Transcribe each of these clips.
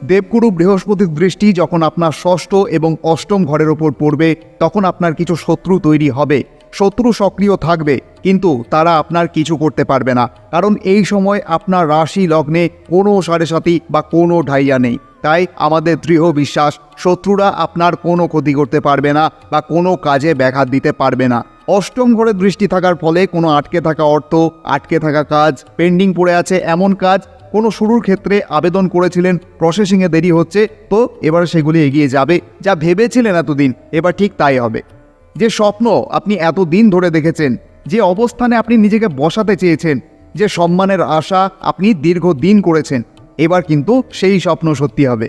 দেবগুরু বৃহস্পতির দৃষ্টি যখন আপনার ষষ্ঠ এবং অষ্টম ঘরের ওপর পড়বে, তখন আপনার কিছু শত্রু তৈরি হবে। শত্রু সক্রিয় থাকবে, কিন্তু তারা আপনার কিছু করতে পারবে না, কারণ এই সময় আপনার রাশি লগ্নে কোনো সাড়ে সাতি বা কোনো ঢাইয়া নেই। তাই আমাদের দৃঢ় বিশ্বাস, শত্রুরা আপনার কোনো ক্ষতি করতে পারবে না বা কোনো কাজে ব্যাঘাত দিতে পারবে না। অষ্টম ঘরে দৃষ্টি থাকার ফলে কোনো আটকে থাকা অর্থ, আটকে থাকা কাজ, পেন্ডিং পড়ে আছে এমন কাজ, কোনো শুরুর ক্ষেত্রে আবেদন করেছিলেন, প্রসেসিংয়ে দেরি হচ্ছে, তো এবার সেগুলি এগিয়ে যাবে। যা ভেবেছিলেন এতদিন, এবার ঠিক তাই হবে। যে স্বপ্ন আপনি এতদিন ধরে দেখেছেন, যে অবস্থানে আপনি নিজেকে বসাতে চেয়েছেন, যে সম্মানের আশা আপনি দীর্ঘদিন করেছেন, এবার কিন্তু সেই স্বপ্ন সত্যি হবে।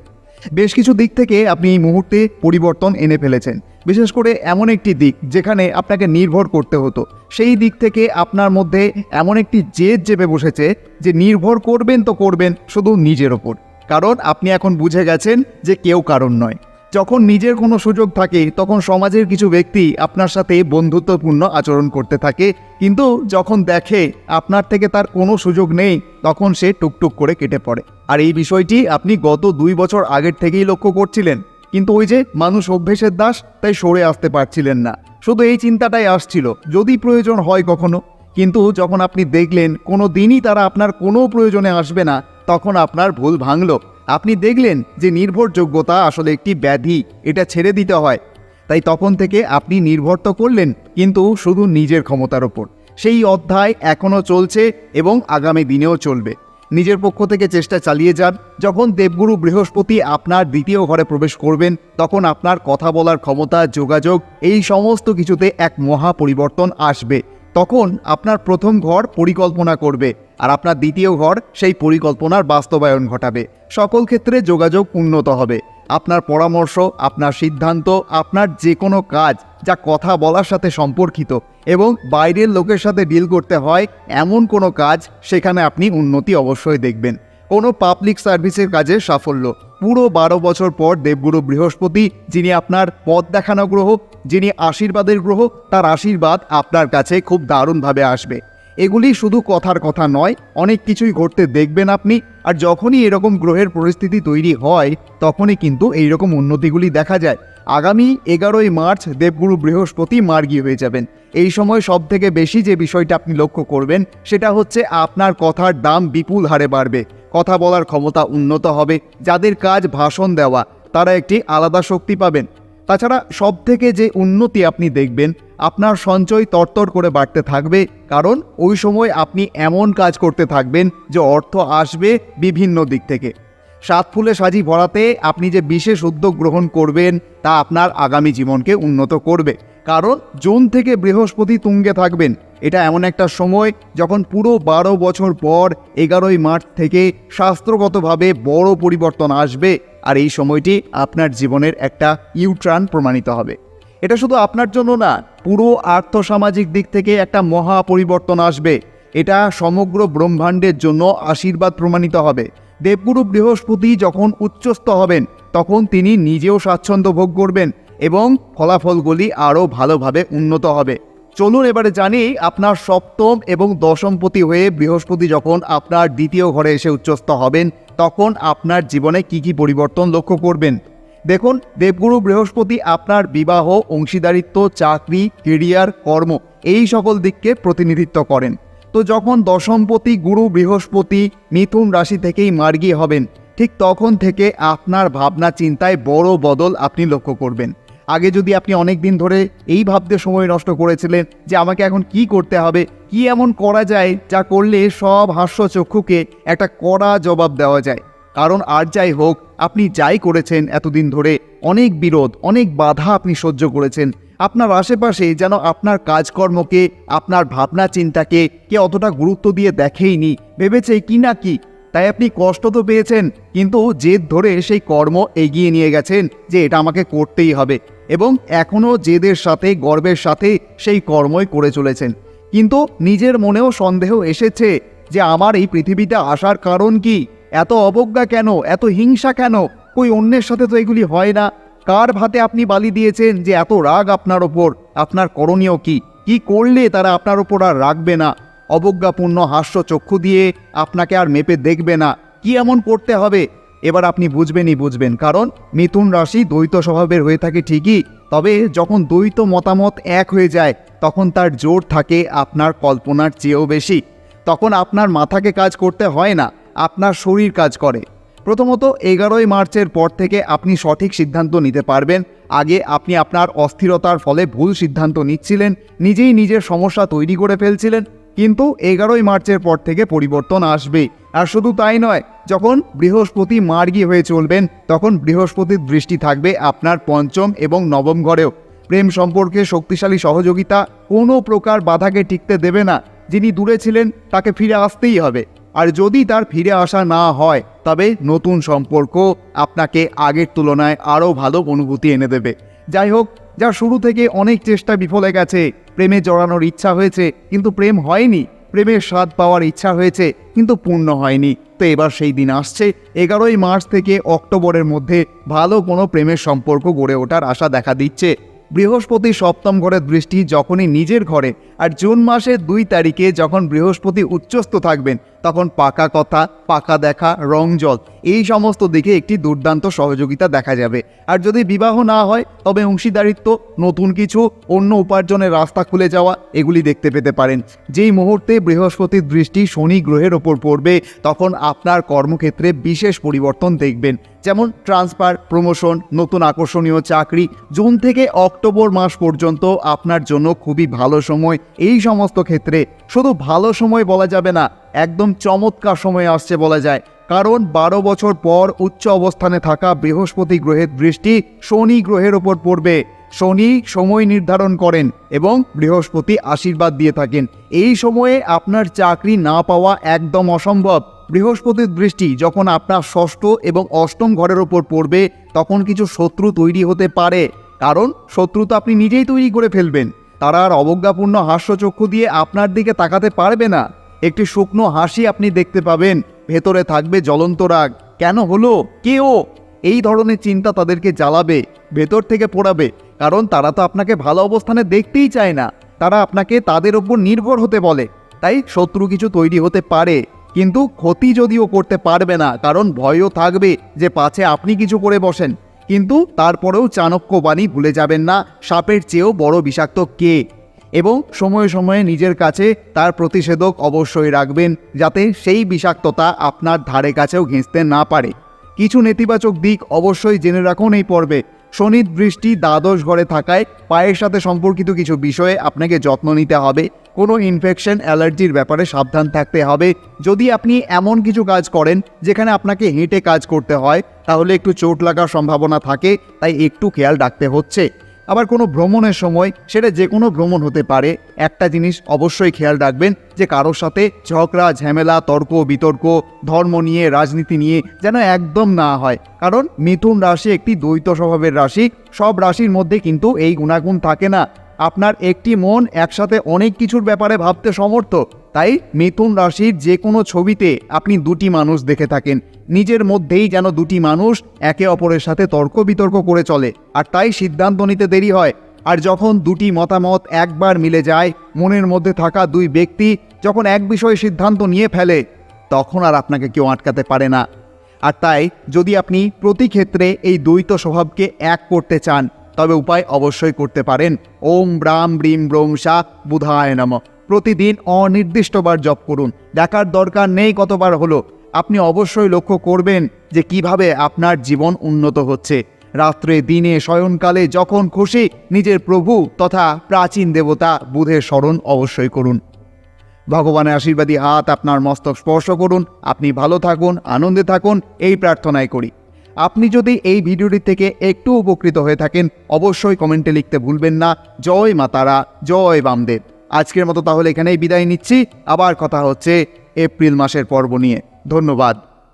বেশ কিছু দিক থেকে আপনি এই মুহূর্তে পরিবর্তন এনে ফেলেছেন। বিশেষ করে এমন একটি দিক যেখানে আপনাকে নির্ভর করতে হতো, সেই দিক থেকে আপনার মধ্যে এমন একটি জেদ চেপে বসেছে যে নির্ভর করবেন তো করবেন শুধু নিজের ওপর। কারণ আপনি এখন বুঝে গেছেন যে কেউ কারণ নয়। যখন নিজের কোনো সুযোগ থাকে তখন সমাজের কিছু ব্যক্তি আপনার সাথে বন্ধুত্বপূর্ণ আচরণ করতে থাকে, কিন্তু যখন দেখে আপনার থেকে তার কোনো সুযোগ নেই, তখন সে টুকটুক করে কেটে পড়ে। আর এই বিষয়টি আপনি গত 2 বছর আগের থেকেই লক্ষ্য করছিলেন, কিন্তু ওই যে মানুষ অভ্যেসের দাস, তাই সরে আসতে পারছিলেন না। শুধু এই চিন্তাটাই আসছিল যদি প্রয়োজন হয় কখনো। কিন্তু যখন আপনি দেখলেন কোনো দিনই তারা আপনার কোনো প্রয়োজনে আসবে না, তখন আপনার ভুল ভাঙল। আপনি দেখলেন যে নির্ভরযোগ্যতা আসলে একটি ব্যাধি, এটা ছেড়ে দিতে হয়। তাই তখন থেকে আপনি নির্ভর তো করলেন, কিন্তু শুধু নিজের ক্ষমতার ওপর। সেই অধ্যায় এখনও চলছে এবং আগামী দিনেও চলবে। নিজের পক্ষ থেকে চেষ্টা চালিয়ে যান। যখন দেবগুরু বৃহস্পতি আপনার দ্বিতীয় ঘরে প্রবেশ করবেন, তখন আপনার কথা বলার ক্ষমতা, যোগাযোগ, এই সমস্ত কিছুতে এক মহা পরিবর্তন আসবে। তখন আপনার প্রথম ঘর পরিকল্পনা করবে, আর আপনার দ্বিতীয় ঘর সেই পরিকল্পনার বাস্তবায়ন ঘটাবে। সকল ক্ষেত্রে যোগাযোগ উন্নত হবে। আপনার পরামর্শ, আপনার সিদ্ধান্ত, আপনার যে কোনো কাজ যা কথা বলার সাথে সম্পর্কিত এবং বাইরের লোকের সাথে ডিল করতে হয় এমন কোনো কাজ, সেখানে আপনি উন্নতি অবশ্যই দেখবেন। কোনো পাবলিক সার্ভিসের কাজে সাফল্য। পুরো 12 বছর পর দেবগুরু বৃহস্পতি, যিনি আপনার পথ দেখানো গ্রহ, যিনি আশীর্বাদের গ্রহ, তার আশীর্বাদ আপনার কাছে খুব দারুণভাবে আসবে। এগুলি শুধু কথার কথা নয়, অনেক কিছুই ঘটতে দেখবেন আপনি। আর যখনই এরকম গ্রহের পরিস্থিতি তৈরি হয়, তখনই কিন্তু এইরকম উন্নতিগুলি দেখা যায়। আগামী 11ই মার্চ দেবগুরু বৃহস্পতি মার্গী হয়ে যাবেন। এই সময় সব থেকে বেশি যে বিষয়টা আপনি লক্ষ্য করবেন, সেটা হচ্ছে আপনার কথার দাম বিপুল হারে বাড়বে। কথা বলার ক্ষমতা উন্নত হবে। যাদের কাজ ভাষণ দেওয়া, তারা একটি আলাদা শক্তি পাবেন। তাছাড়া সব থেকে যে উন্নতি আপনি দেখবেন, আপনার সঞ্চয় তরতর করে বাড়তে থাকবে, কারণ ওই সময় আপনি এমন কাজ করতে থাকবেন যে অর্থ আসবে বিভিন্ন দিক থেকে। 7 ফুলে সাজি ভরাতে আপনি যে বিশেষ উদ্যোগ গ্রহণ করবেন, তা আপনার আগামী জীবনকে উন্নত করবে। কারণ জুন থেকে বৃহস্পতি তুঙ্গে থাকবেন। এটা এমন একটা সময় যখন পুরো 12 বছর পর 11ই মার্চ থেকে শাস্ত্রগতভাবে বড় পরিবর্তন আসবে। আর এই সময়টি আপনার জীবনের একটা ইউটার্ন প্রমাণিত হবে। এটা শুধু আপনার জন্য না, পুরো আর্থসামাজিক দিক থেকে একটা মহা পরিবর্তন আসবে। এটা সমগ্র ব্রহ্মাণ্ডের জন্য আশীর্বাদ প্রমাণিত হবে। দেবগুরু বৃহস্পতি যখন উচ্চস্থ হবেন, তখন তিনি নিজেও স্বাচ্ছন্দ্য ভোগ করবেন এবং ফলাফলগুলি আরও ভালোভাবে উন্নত হবে। চলুন এবারে জানি আপনার সপ্তম এবং দশমপতি হয়ে বৃহস্পতি যখন আপনার দ্বিতীয় ঘরে এসে উচ্চস্থ হবেন, তখন আপনার জীবনে কি কি পরিবর্তন লক্ষ্য করবেন। দেখুন, দেবগুরু বৃহস্পতি আপনার বিবাহ, অংশীদারিত্ব, চাকরি, কেরিয়ার, কর্ম, এই সকল দিককে প্রতিনিধিত্ব করেন। তো যখন দশমপতি গুরু বৃহস্পতি মিথুন রাশি থেকেই মার্গী হবেন, ঠিক তখন থেকে আপনার ভাবনা চিন্তায় বড় বদল আপনি লক্ষ্য করবেন। আগে যদি আপনি অনেক দিন ধরে এই ভাবতে সময় নষ্ট করেছিলেন যে আমাকে এখন কি করতে হবে, কি এমন করা যায় যা করলে সব হাস্যচক্ষুকে একটা কড়া জবাব দেওয়া যায়। কারণ আর যাই হোক, আপনি যাই করেছেন এতদিন ধরে, অনেক বিরোধ, অনেক বাধা আপনি সহ্য করেছেন। আপনার আশেপাশে যেন আপনার কাজকর্মকে, আপনার ভাবনা চিন্তাকে কে অতটা গুরুত্ব দিয়ে দেখেইনি, ভেবেছে কি না কি। তাই আপনি কষ্ট তো পেয়েছেন, কিন্তু জেদ ধরে সেই কর্ম এগিয়ে নিয়ে গেছেন যে এটা আমাকে করতেই হবে, এবং এখনও জেদের সাথে, গর্বের সাথে সেই কর্মই করে চলেছেন। কিন্তু নিজের মনেও সন্দেহ এসেছে যে আমার এই পৃথিবীতে আসার কারণ কি, এত অবজ্ঞা কেন, এত হিংসা কেন, কই অন্যের সাথে তো এগুলি হয় না। কার ভাতে আপনি বালি দিয়েছেন যে এত রাগ আপনার ওপর? আপনার করণীয় কি? কি করলে তারা আপনার ওপর আর রাখবে না, অবজ্ঞাপূর্ণ হাস্য চক্ষু দিয়ে আপনাকে আর মেপে দেখবে না? কি এমন করতে হবে এবার আপনি বুঝবেন, কারণ মিথুন রাশি দ্বৈত স্বভাবের হয়ে থাকে ঠিকই, তবে যখন দ্বৈত মতামত এক হয়ে যায় তখন তার জোর থাকে আপনার কল্পনার চেয়েও বেশি। তখন আপনার মাথাকে কাজ করতে হয় না, আপনার শরীর কাজ করে। প্রথমত 11ই মার্চের পর থেকে আপনি সঠিক সিদ্ধান্ত নিতে পারবেন। আগে আপনি আপনার অস্থিরতার ফলে ভুল সিদ্ধান্ত নিচ্ছিলেন, নিজেই নিজের সমস্যা তৈরি করে ফেলছিলেন, কিন্তু 11ই মার্চের পর থেকে পরিবর্তন আসবে। আর শুধু তাই নয়, যখন বৃহস্পতি মার্গী হয়ে চলবেন তখন বৃহস্পতির দৃষ্টি থাকবে আপনার পঞ্চম এবং নবম ঘরেও। প্রেম সম্পর্কে শক্তিশালী সহযোগিতা কোনো প্রকার বাধাকে টিকতে দেবে না। যিনি দূরে ছিলেন তাকে ফিরে আসতেই হবে, আর যদি তার ফিরে আসা না হয় তবে নতুন সম্পর্ক আপনাকে আগের তুলনায় আরও ভালো অনুভূতি এনে দেবে। যাই হোক, যা শুরু থেকে অনেক চেষ্টা বিফলে গেছে, প্রেমে জড়ানোর ইচ্ছা হয়েছে কিন্তু প্রেম হয়নি, প্রেমের স্বাদ পাওয়ার ইচ্ছা হয়েছে কিন্তু পূর্ণ হয়নি, তো এবার সেই দিন আসছে 11ই মার্চ থেকে অক্টোবরের মধ্যে ভালো কোনো প্রেমের সম্পর্ক গড়ে ওঠার আশা দেখা দিচ্ছে। বৃহস্পতি সপ্তম ঘরের দৃষ্টি যখনই নিজের ঘরে, আর জুন মাসের 2 তারিখে যখন বৃহস্পতি উচ্চস্থ থাকবেন তখন পাকা কথা, পাকা দেখা, রং জল এই সমস্ত দিকে একটি দুর্দান্ত সহযোগিতা দেখা যাবে। আর যদি বিবাহ না হয় তবে অংশীদারিত্ব, নতুন কিছু, অন্য উপার্জনের রাস্তা খুলে যাওয়া এগুলি দেখতে পেতে পারেন। যেই মুহূর্তে বৃহস্পতির দৃষ্টি শনি গ্রহের ওপর পড়বে তখন আপনার কর্মক্ষেত্রে বিশেষ পরিবর্তন দেখবেন, যেমন ট্রান্সফার, প্রমোশন, নতুন আকর্ষণীয় চাকরি। জুন থেকে অক্টোবর মাস পর্যন্ত আপনার জন্য খুবই ভালো সময়। এই সমস্ত ক্ষেত্রে শুধু ভালো সময় বলা যাবে না, একদম চমৎকার সময় আসছে বলা যায়, কারণ 12 বছর পর উচ্চ অবস্থানে থাকা বৃহস্পতি গ্রহের দৃষ্টি শনি গ্রহের ওপর পড়বে। শনি সময় নির্ধারণ করেন এবং বৃহস্পতি আশীর্বাদ দিয়ে থাকেন। এই সময়ে আপনার চাকরি না পাওয়া একদম অসম্ভব। বৃহস্পতির দৃষ্টি যখন আপনার ষষ্ঠ এবং অষ্টম ঘরের ওপর পড়বে তখন কিছু শত্রু তৈরি হতে পারে, কারণ শত্রু তো আপনি নিজেই তৈরি করে ফেলবেন। তারা আর অবজ্ঞাপূর্ণ হাস্যচক্ষু দিয়ে আপনার দিকে তাকাতে পারবে না। একটি শুকনো হাসি আপনি দেখতে পাবেন, ভেতরে থাকবে জ্বলন্ত রাগ। কেন হলো, কেও এই ধরনের চিন্তা তাদেরকে জ্বালাবে, ভেতর থেকে পোড়াবে, কারণ তারা তো আপনাকে ভালো অবস্থানে দেখতেই চায় না, তারা আপনাকে তাদের ওপর নির্ভর হতে বলে। তাই শত্রু কিছু তৈরি হতে পারে, কিন্তু ক্ষতি যদিও করতে পারবে না, কারণ ভয়ও থাকবে যে পাছে আপনি কিছু করে বসেন। কিন্তু তারপরেও চাণক্য বাণী ভুলে যাবেন না, সাপের চেয়েও বড় বিষাক্ত কে। এবং সময়ে সময়ে নিজের কাছে তার প্রতিষেধক অবশ্যই রাখবেন, যাতে সেই বিষাক্ততা আপনার ধারে কাছেও ঘেঁষতে না পারে। কিছু নেতিবাচক দিক অবশ্যই জেনে রাখুন এই পর্বে। শনির দৃষ্টি দ্বাদশ ঘরে থাকায় পায়ের সাথে সম্পর্কিত কিছু বিষয়ে আপনাকে যত্ন নিতে হবে। কোনো ইনফেকশন, অ্যালার্জির ব্যাপারে সাবধান থাকতে হবে। যদি আপনি এমন কিছু কাজ করেন যেখানে আপনাকে হেঁটে কাজ করতে হয় তাহলে একটু চোট লাগার সম্ভাবনা থাকে, তাই একটু খেয়াল রাখতে হচ্ছে। আবার কোনো ভ্রমণের সময়, সেটা যে কোনো ভ্রমণ হতে পারে, একটা জিনিস অবশ্যই খেয়াল রাখবেন যে কারোর সাথে ঝগড়া, ঝামেলা, তর্ক বিতর্ক, ধর্ম নিয়ে, রাজনীতি নিয়ে যেন একদম না হয়, কারণ মিথুন রাশি একটি দ্বৈত স্বভাবের রাশি। সব রাশির মধ্যে কিন্তু এই গুণাগুণ থাকে না। আপনার একটি মন একসাথে অনেক কিছুর ব্যাপারে ভাবতে সমর্থ, তাই মিথুন রাশির যে কোনো ছবিতে আপনি দুটি মানুষ দেখে থাকেন, নিজের মধ্যেই যেন দুটি মানুষ একে অপরের সাথে তর্ক বিতর্ক করে চলে, আর তাই সিদ্ধান্ত নিতে দেরি হয়। আর যখন দুটি মতামত একবার মিলে যায়, মনের মধ্যে থাকা দুই ব্যক্তি যখন এক বিষয়ে সিদ্ধান্ত নিয়ে ফেলে, তখন আর আপনাকে কেউ আটকাতে পারে না। আর তাই যদি আপনি প্রতি ক্ষেত্রে এই দ্বৈত স্বভাবকে এক করতে চান তবে উপায় অবশ্যই করতে পারেন। ওম ব্রাম ব্রিম ব্রোম সা বুধায় নমঃ প্রতিদিন অনির্দিষ্টবার জপ করুন। দেখার দরকার নেই কতবার হলো, আপনি অবশ্যই লক্ষ্য করবেন যে কিভাবে আপনার জীবন উন্নত হচ্ছে। রাত্রে, দিনে, শয়নকালে যখন খুশি নিজের প্রভু তথা প্রাচীন দেবতা বুধের স্মরণ অবশ্যই করুন। ভগবানের আশীর্বাদী হাত আপনার মস্তক স্পর্শ করুন। আপনি ভালো থাকুন, আনন্দে থাকুন, এই প্রার্থনাই করি। আপনি যদি এই ভিডিওটি থেকে একটু উপকৃত হয়ে থাকেন অবশ্যই কমেন্টে লিখতে ভুলবেন না। জয় মা তারা, জয় বামদেব। আজকের মতো তাহলে এখানেই বিদায় নিচ্ছি। আবার কথা হচ্ছে এপ্রিল মাসের পর্ব নিয়ে। ধন্যবাদ।